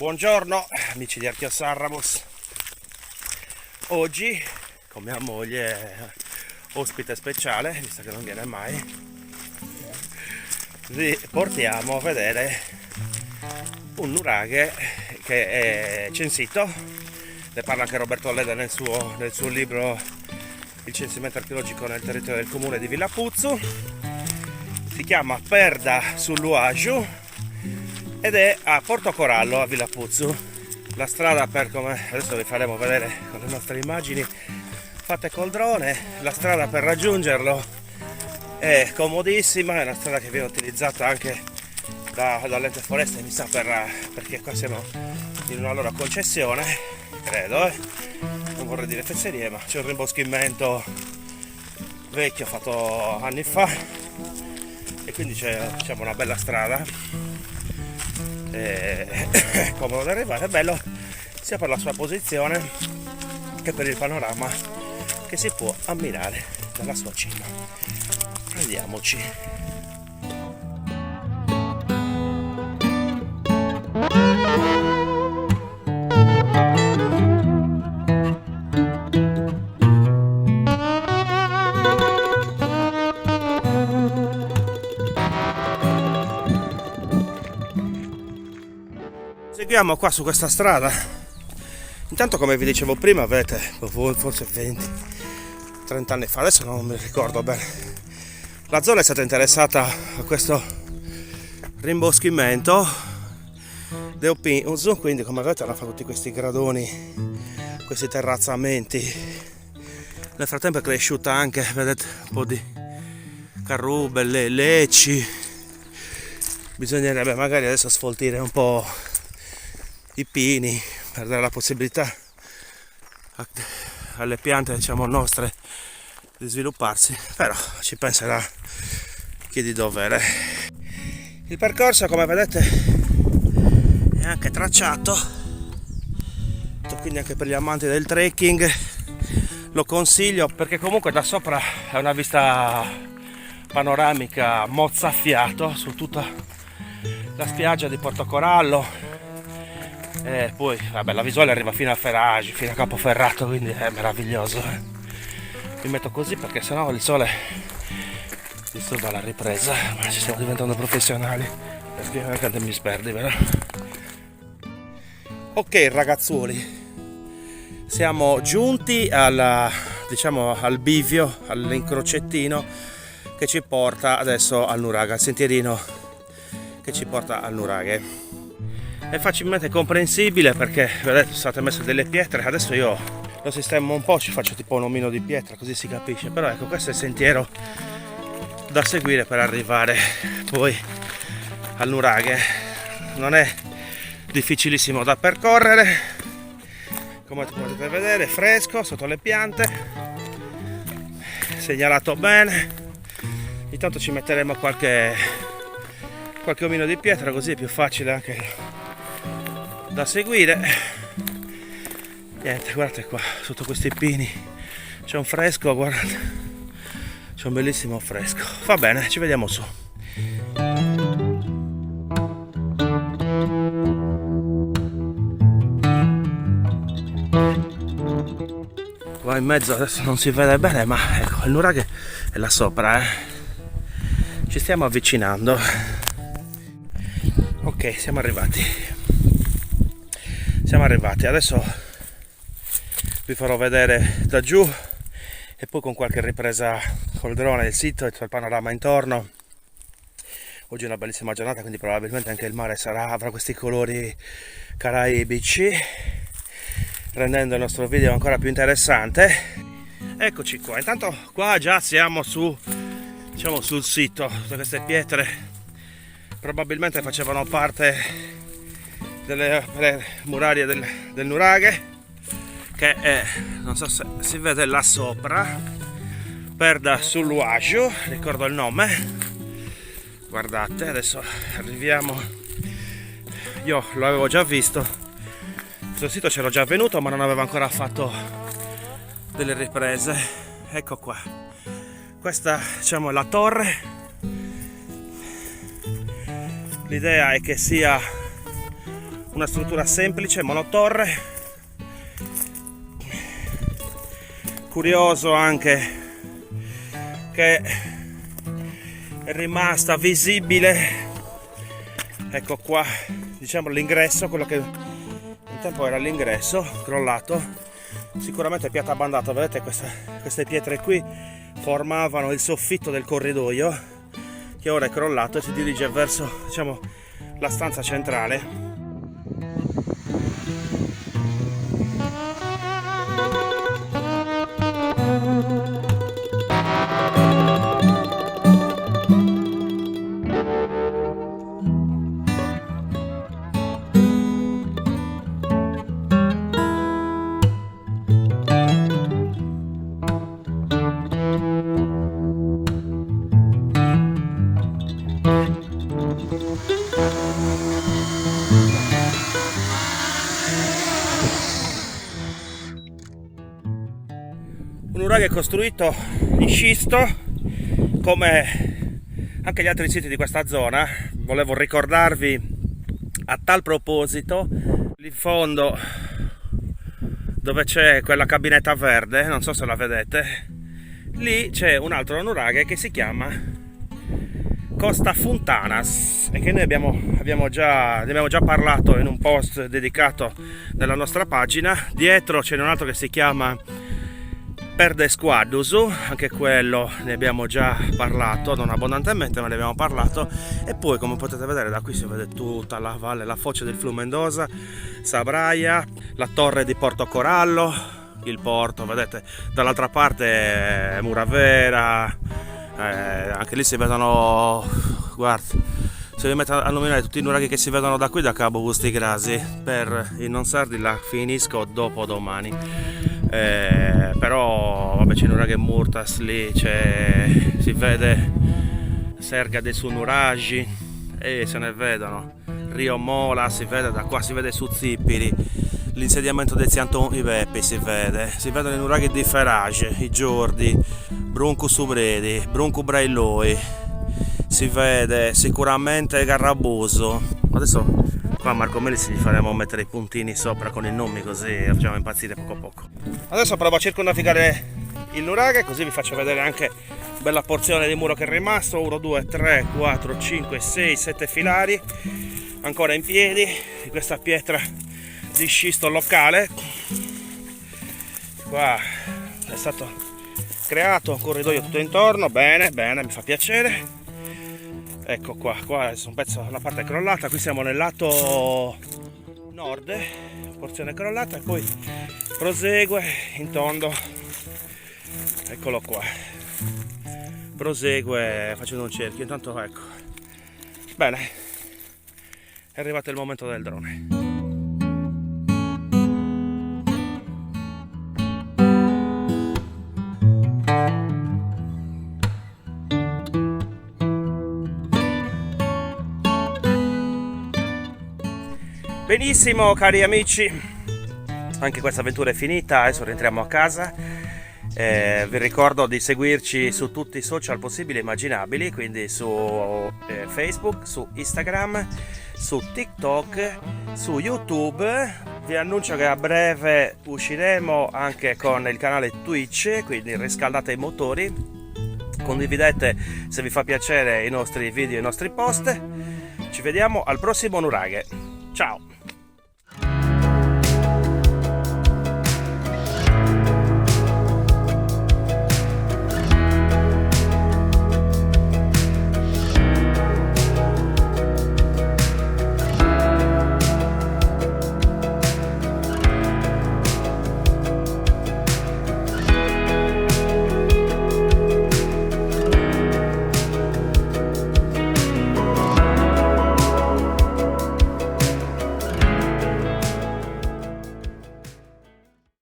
Buongiorno amici di Archio Sarrabus. Oggi con mia moglie ospite speciale, visto che non viene mai, vi portiamo a vedere un nuraghe che è censito. Ne parla anche Roberto Leda nel suo libro Il censimento archeologico nel territorio del comune di Villapuzzo. Si chiama Perda sull'Uaju ed è a Portocorallo a Villapuzzo. La strada, per come adesso vi faremo vedere con le nostre immagini fatte col drone, la strada per raggiungerlo è comodissima, è una strada che viene utilizzata anche dall'ente foreste, mi sa, perché qua siamo in una loro concessione, credo, non vorrei dire fesserie, ma c'è un rimboschimento vecchio fatto anni fa e quindi c'è, diciamo, una bella strada. Comodo da arrivare, è bello sia per la sua posizione che per il panorama che si può ammirare dalla sua cima. Prendiamoci. Seguiamo qua su questa strada. Intanto, come vi dicevo prima, avete forse 20-30 anni fa, adesso non mi ricordo bene, la zona è stata interessata a questo rimboschimento Deopinus, quindi come vedete hanno fatto tutti questi gradoni, questi terrazzamenti. Nel frattempo è cresciuta anche, vedete, un po' di carrube, leci. Bisognerebbe magari adesso sfoltire un po' i pini per dare la possibilità alle piante, diciamo, nostre di svilupparsi, però ci penserà chi di dovere. Il percorso, come vedete, è anche tracciato, quindi anche per gli amanti del trekking lo consiglio, perché comunque da sopra è una vista panoramica mozzafiato su tutta la spiaggia di Portocorallo. E poi vabbè, la visuale arriva fino a Ferragi, fino a Capoferrato, quindi è meraviglioso. Mi metto così perché sennò il sole disturba la ripresa, ma ci stiamo diventando professionali, perché mi sperdi, vero? Ok ragazzuoli, siamo giunti al bivio, all'incrocettino che ci porta adesso al nuraghe, al sentierino che ci porta al nuraghe. È facilmente comprensibile perché, vedete, sono state messe delle pietre. Adesso io lo sistemo un po', ci faccio tipo un omino di pietra, così si capisce. Però ecco, questo è il sentiero da seguire per arrivare poi al nuraghe. Non è difficilissimo da percorrere, come potete vedere, fresco sotto le piante, segnalato bene. Intanto ci metteremo qualche omino di pietra, così è più facile anche da seguire. Niente, guardate qua sotto questi pini c'è un fresco, guardate, c'è un bellissimo fresco. Va bene, ci vediamo su. Qua in mezzo adesso non si vede bene, ma ecco, il nuraghe è là sopra, ci stiamo avvicinando. Ok, siamo arrivati. Adesso vi farò vedere da giù e poi con qualche ripresa col drone il sito e il panorama intorno. Oggi è una bellissima giornata, quindi probabilmente anche il mare avrà questi colori caraibici, rendendo il nostro video ancora più interessante. Eccoci qua, intanto qua già siamo sul sito. Tutte queste pietre probabilmente facevano parte delle murarie del nuraghe, che è, non so se si vede là sopra, Perda sull'Uaju, ricordo il nome. Guardate, adesso arriviamo, io lo avevo già visto, sul sito c'ero già venuto ma non avevo ancora fatto delle riprese. Ecco qua, questa, diciamo, è la torre. L'idea è che sia una struttura semplice, monotorre. Curioso anche che è rimasta visibile, ecco qua, diciamo l'ingresso, quello che un tempo era l'ingresso, crollato, sicuramente piatta bandata. Vedete queste pietre qui formavano il soffitto del corridoio, che ora è crollato e si dirige verso, diciamo, la stanza centrale. Un nuraghe è costruito in scisto, come anche gli altri siti di questa zona. Volevo ricordarvi a tal proposito, in fondo dove c'è quella cabinetta verde, non so se la vedete, lì c'è un altro nuraghe che si chiama Costa Funtanas e che noi ne abbiamo già parlato in un post dedicato nella nostra pagina. Dietro c'è un altro che si chiama Perdesquadusu, anche quello ne abbiamo già parlato, non abbondantemente ma ne abbiamo parlato. E poi, come potete vedere, da qui si vede tutta la valle, la foce del fiume Mendoza, Sabraia, la torre di Porto Corallo, il porto, vedete dall'altra parte Muravera, anche lì si vedono, guarda, se vi metto a nominare tutti i nuraghi che si vedono da qui, da Cabo Busti Grasi, per i non sardi la finisco dopo domani. Però vabbè, c'è nuraghe Murtas lì, si vede Serga dei Sunuragi e se ne vedono Rio Mola, si vede da qua, si vede su Zippiri l'insediamento dei Zianton i Beppi, si vedono i nuraghi di Ferrage, i Giordi, Bruncu Subredi, Bruncu Brailloi, si vede sicuramente Garrabuso. Adesso qua a Marco Melis gli faremo mettere i puntini sopra con i nomi, così facciamo impazzire poco a poco. Adesso provo a circonnavigare il nuraghe, così vi faccio vedere anche bella porzione di muro che è rimasto. 1, 2, 3, 4, 5, 6, 7 filari ancora in piedi di questa pietra di scisto locale. Qua è stato creato un corridoio tutto intorno, bene, mi fa piacere. Ecco qua è un pezzo, una parte è crollata, qui siamo nel lato nord, porzione crollata, e poi prosegue in tondo, eccolo qua, prosegue facendo un cerchio. Intanto ecco, bene, è arrivato il momento del drone. Benissimo cari amici, anche questa avventura è finita, adesso rientriamo a casa. Vi ricordo di seguirci su tutti i social possibili e immaginabili, quindi su Facebook, su Instagram, su TikTok, su YouTube. Vi annuncio che a breve usciremo anche con il canale Twitch, quindi riscaldate i motori, condividete se vi fa piacere i nostri video e i nostri post. Ci vediamo al prossimo nuraghe, ciao!